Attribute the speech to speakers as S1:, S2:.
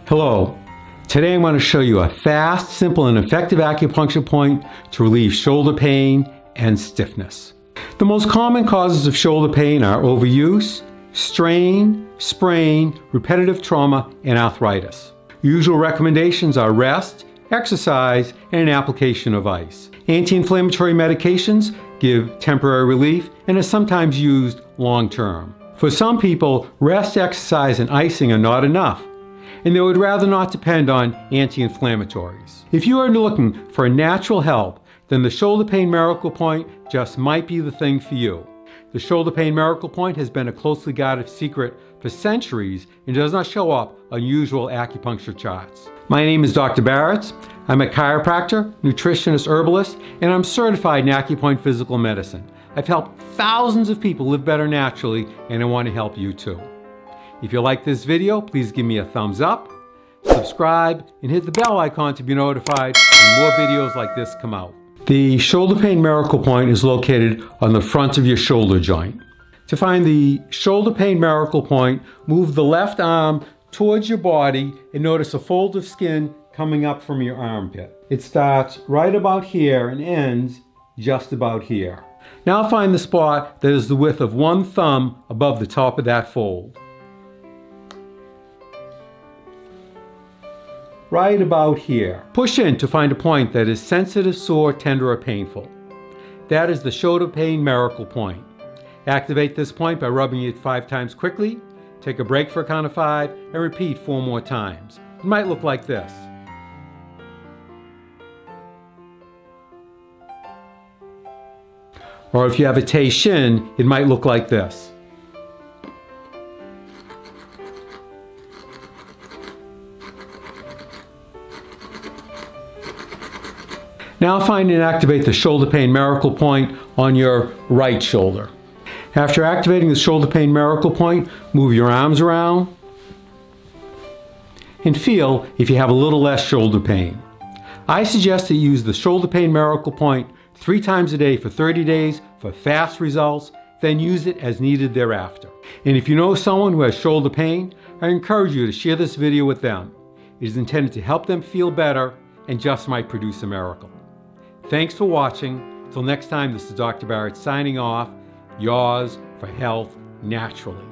S1: Hello. Today I'm going to show you a fast, simple, and effective acupuncture point to relieve shoulder pain and stiffness. The most common causes of shoulder pain are overuse, strain, sprain, repetitive trauma, and arthritis. Usual recommendations are rest, exercise, and an application of ice. Anti-inflammatory medications give temporary relief and are sometimes used long-term. For some people, rest, exercise, and icing are not enough, and they would rather not depend on anti-inflammatories. If you are looking for natural help, then the Shoulder Pain Miracle Point just might be the thing for you. The Shoulder Pain Miracle Point has been a closely guarded secret for centuries and does not show up on usual acupuncture charts. My name is Dr. Baritz. I'm a chiropractor, nutritionist, herbalist, and I'm certified in Acupoint physical medicine. I've helped thousands of people live better naturally, and I want to help you too. If you like this video, please give me a thumbs up, subscribe, and hit the bell icon to be notified when more videos like this come out. The Shoulder Pain Miracle Point is located on the front of your shoulder joint. To find the Shoulder Pain Miracle Point, move the left arm towards your body and notice a fold of skin coming up from your armpit. It starts right about here and ends just about here. Now find the spot that is the width of one thumb above the top of that fold. Right about here. Push in to find a point that is sensitive, sore, tender, or painful. That is the Shoulder Pain Miracle Point. Activate this point by rubbing it 5 times quickly. Take a break for a count of 5 and repeat 4 more times. It might look like this. Or if you have a Tei Shin, it might look like this. Now find and activate the Shoulder Pain Miracle Point on your right shoulder. After activating the Shoulder Pain Miracle Point, move your arms around and feel if you have a little less shoulder pain. I suggest that you use the Shoulder Pain Miracle Point 3 times a day for 30 days for fast results, then use it as needed thereafter. And if you know someone who has shoulder pain, I encourage you to share this video with them. It is intended to help them feel better and just might produce a miracle. Thanks for watching. Until next time, this is Dr. Baritz signing off. Yours for health naturally.